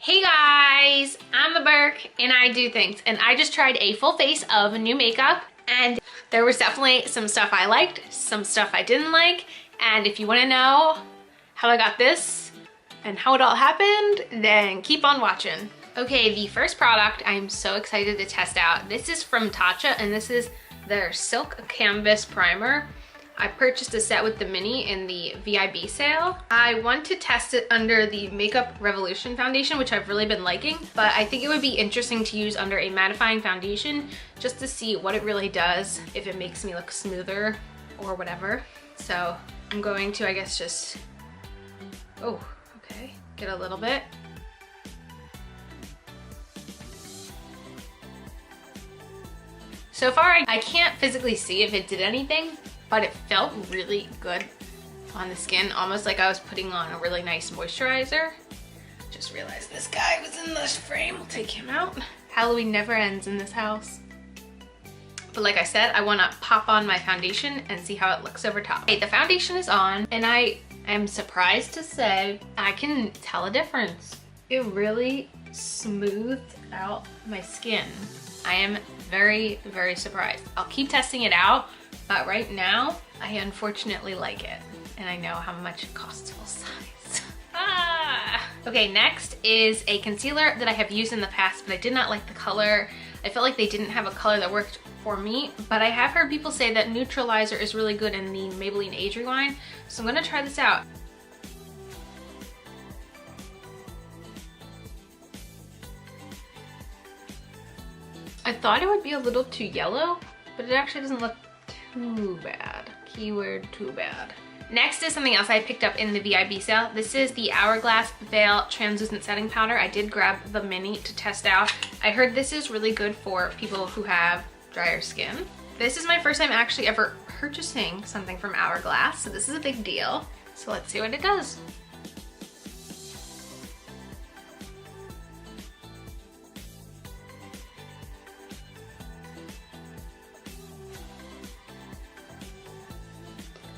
Hey guys, I'm the Burke and I do things, and I just tried a full face of new makeup and there was definitely some stuff I liked, some stuff I didn't like, and if you want to know how I got this and how it all happened, then keep on watching. Okay, the first product I'm so excited to test out. This is from Tatcha and this is their Silk Canvas Primer. I purchased a set with the mini in the VIB sale. I want to test it under the Makeup Revolution foundation, which I've really been liking, but I think it would be interesting to use under a mattifying foundation just to see what it really does, if it makes me look smoother or whatever. So I'm going to, I guess, just, oh, okay, get a little bit. So far, I can't physically see if it did anything, but it felt really good on the skin, almost like I was putting on a really nice moisturizer. Just realized this guy was in this frame. We'll take him out. Halloween never ends in this house. But like I said, I want to pop on my foundation and see how it looks over top. Okay, the foundation is on, and I am surprised to say I can tell a difference. It really smoothed out my skin. I am very, very surprised. I'll keep testing it out, but right now, I unfortunately like it. And I know how much it costs full size. Okay, next is a concealer that I have used in the past, but I did not like the color. I felt like they didn't have a color that worked for me, but I have heard people say that Neutralizer is really good in the Maybelline Age Rewind, so I'm gonna try this out. I thought it would be a little too yellow, but it actually doesn't look too bad. Keyword, too bad. Next is something else I picked up in the VIB sale. This is the Hourglass Veil Translucent Setting Powder. I did grab the mini to test out. I heard this is really good for people who have drier skin. This is my first time actually ever purchasing something from Hourglass, so this is a big deal. So let's see what it does.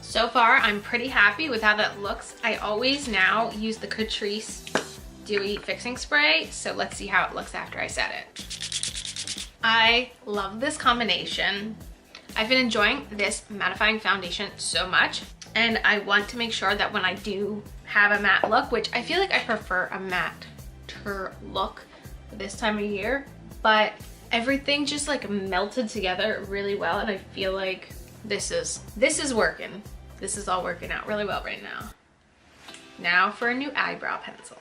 So far, I'm pretty happy with how that looks. I always now use the Catrice Dewy Fixing Spray, so let's see how it looks after I set it. I love this combination. I've been enjoying this mattifying foundation so much, and I want to make sure that when I do have a matte look, which I feel like I prefer a matte-er look this time of year, but everything just like melted together really well, and I feel like this is working. This is all working out really well right now. Now for a new eyebrow pencil.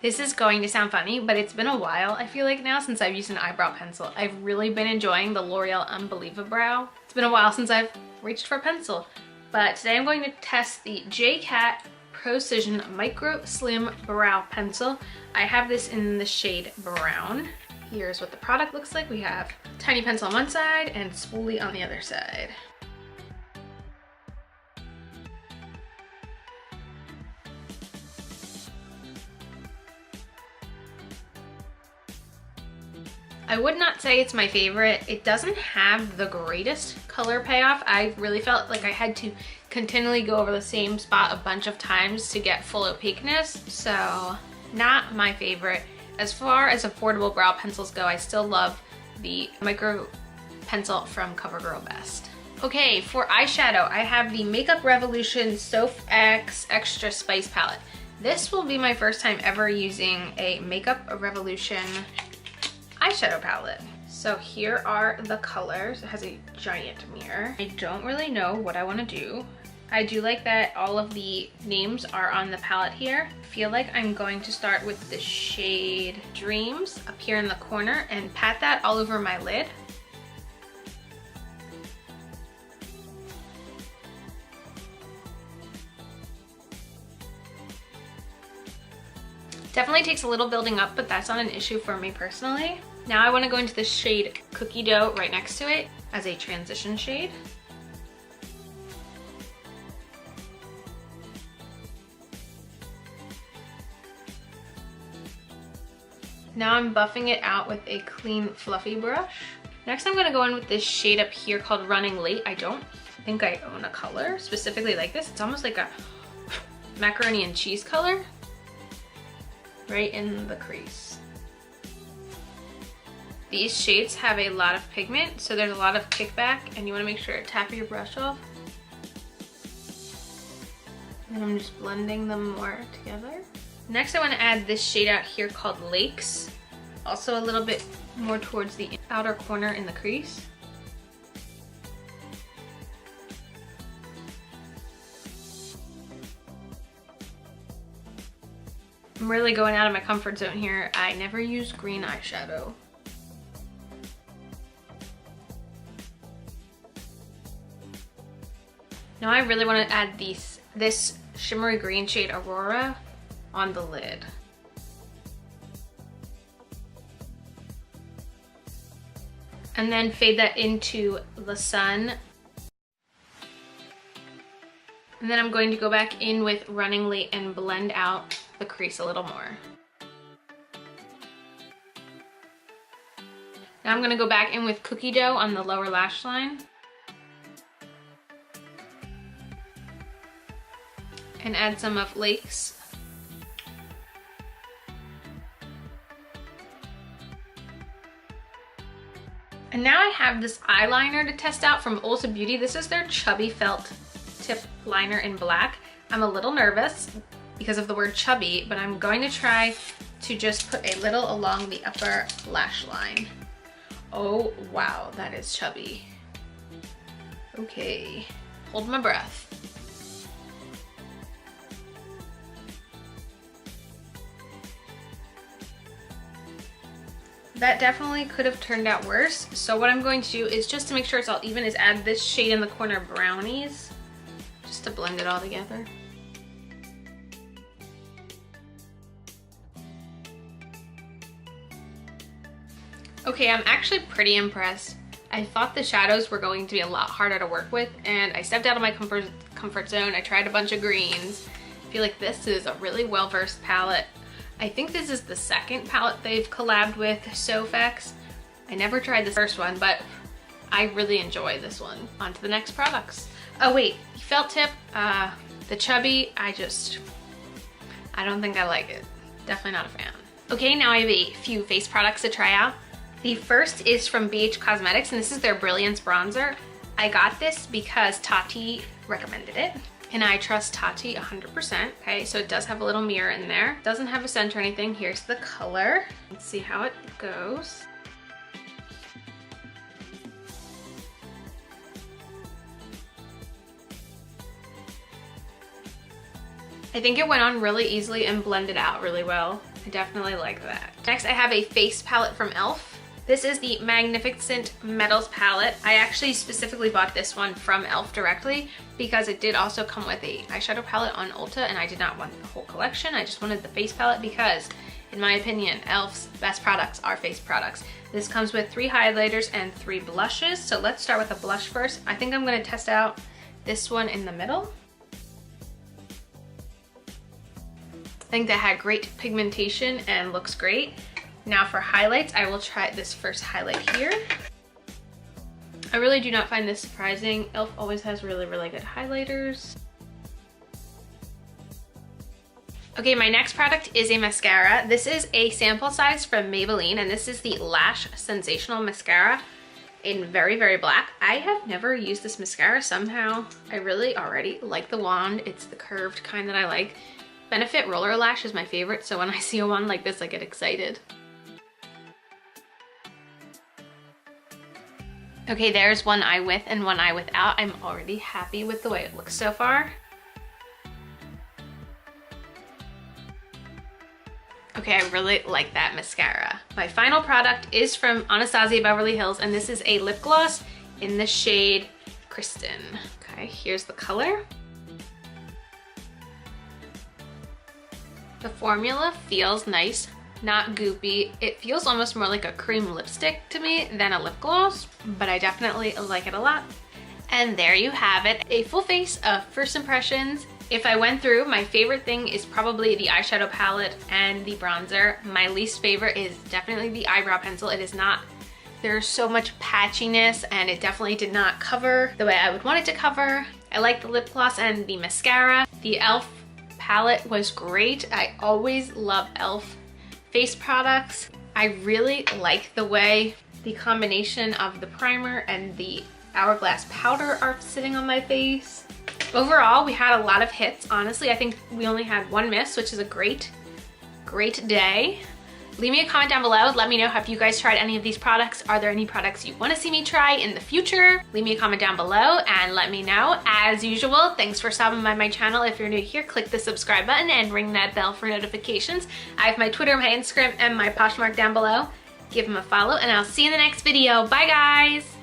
This is going to sound funny, but it's been a while, I feel like now, since I've used an eyebrow pencil. I've really been enjoying the L'Oreal Unbelievabrow. It's been a while since I've reached for a pencil, but today I'm going to test the J-Cat Procision Micro Slim Brow Pencil. I have this in the shade brown. Here's what the product looks like. We have tiny pencil on one side and spoolie on the other side. I would not say it's my favorite. It doesn't have the greatest color payoff. I really felt like I had to continually go over the same spot a bunch of times to get full opaqueness, so not my favorite. As far as affordable brow pencils go, I still love the micro pencil from CoverGirl Best. Okay, for eyeshadow, I have the Makeup Revolution Soph X Extra Spice Palette. This will be my first time ever using a Makeup Revolution eyeshadow palette. So here are the colors. It has a giant mirror. I don't really know what I want to do. I do like that all of the names are on the palette here. I feel like I'm going to start with the shade Dreams up here in the corner and pat that all over my lid. Definitely takes a little building up, but that's not an issue for me personally. Now I want to go into the shade Cookie Dough right next to it as a transition shade. Now I'm buffing it out with a clean, fluffy brush. Next I'm going to go in with this shade up here called Running Late. I don't think I own a color specifically like this. It's almost like a macaroni and cheese color. right in the crease. These shades have a lot of pigment, so there's a lot of kickback, and you want to make sure to tap your brush off. And I'm just blending them more together. Next, I want to add this shade out here called Lakes. Also a little bit more towards the outer corner in the crease. I'm really going out of my comfort zone here. I never use green eyeshadow. Now I really want to add this shimmery green shade Aurora on the lid. And then fade that into the sun. And then I'm going to go back in with Running Late and blend out the crease a little more. Now I'm going to go back in with Cookie Dough on the lower lash line. And add some of Lakes. And now I have this eyeliner to test out from Ulta Beauty. This is their Chubby Felt Tip Liner in black. I'm a little nervous because of the word chubby, but I'm going to try to just put a little along the upper lash line. Oh wow, that is chubby. Okay, hold my breath. That definitely could have turned out worse. So what I'm going to do is, just to make sure it's all even, is add this shade in the corner, Brownies, just to blend it all together. Okay, I'm actually pretty impressed. I thought the shadows were going to be a lot harder to work with, and I stepped out of my comfort zone. I tried a bunch of greens. I feel like this is a really well-versed palette. I think this is the second palette they've collabed with, Sofx. I never tried the first one, but I really enjoy this one. On to the next products. Oh wait, felt tip, the chubby, I don't think I like it. Definitely not a fan. Okay, now I have a few face products to try out. The first is from BH Cosmetics, and this is their Brilliance Bronzer. I got this because Tati recommended it, and I trust Tati 100%. Okay, so it does have a little mirror in there. Doesn't have a scent or anything. Here's the color. Let's see how it goes. I think it went on really easily and blended out really well. I definitely like that. Next, I have a face palette from e.l.f. This is the Magnificent Metals palette. I actually specifically bought this one from e.l.f. directly because it did also come with a eyeshadow palette on Ulta, and I did not want the whole collection. I just wanted the face palette because, in my opinion, e.l.f.'s best products are face products. This comes with 3 highlighters and 3 blushes. So let's start with the blush first. I think I'm gonna test out this one in the middle. I think that had great pigmentation and looks great. Now for highlights, I will try this first highlight here. I really do not find this surprising. e.l.f. always has really, really good highlighters. Okay, my next product is a mascara. This is a sample size from Maybelline, and this is the Lash Sensational Mascara in very, very black. I have never used this mascara. Somehow I really already like the wand. It's the curved kind that I like. Benefit Roller Lash is my favorite, so when I see a wand like this, I get excited. Okay, there's one eye with and one eye without. I'm already happy with the way it looks so far. Okay, I really like that mascara. My final product is from Anastasia Beverly Hills, and this is a lip gloss in the shade Kristen. Okay, here's the color. The formula feels nice, not goopy. It feels almost more like a cream lipstick to me than a lip gloss, but I definitely like it a lot. And there you have it, a full face of first impressions. If I went through, my favorite thing is probably the eyeshadow palette and the bronzer. My least favorite is definitely the eyebrow pencil. It is not, there's so much patchiness, and it definitely did not cover the way I would want it to cover. I like the lip gloss and the mascara. The e.l.f. palette was great. I always love e.l.f. face products. I really like the way the combination of the primer and the Hourglass powder are sitting on my face. Overall, we had a lot of hits. Honestly, I think we only had one miss, which is a great day. Leave me a comment down below. Let me know, have you guys tried any of these products? Are there any products you want to see me try in the future? Leave me a comment down below and let me know. As usual, thanks for stopping by my channel. If you're new here, click the subscribe button and ring that bell for notifications. I have my Twitter, my Instagram, and my Poshmark down below. Give them a follow and I'll see you in the next video. Bye guys!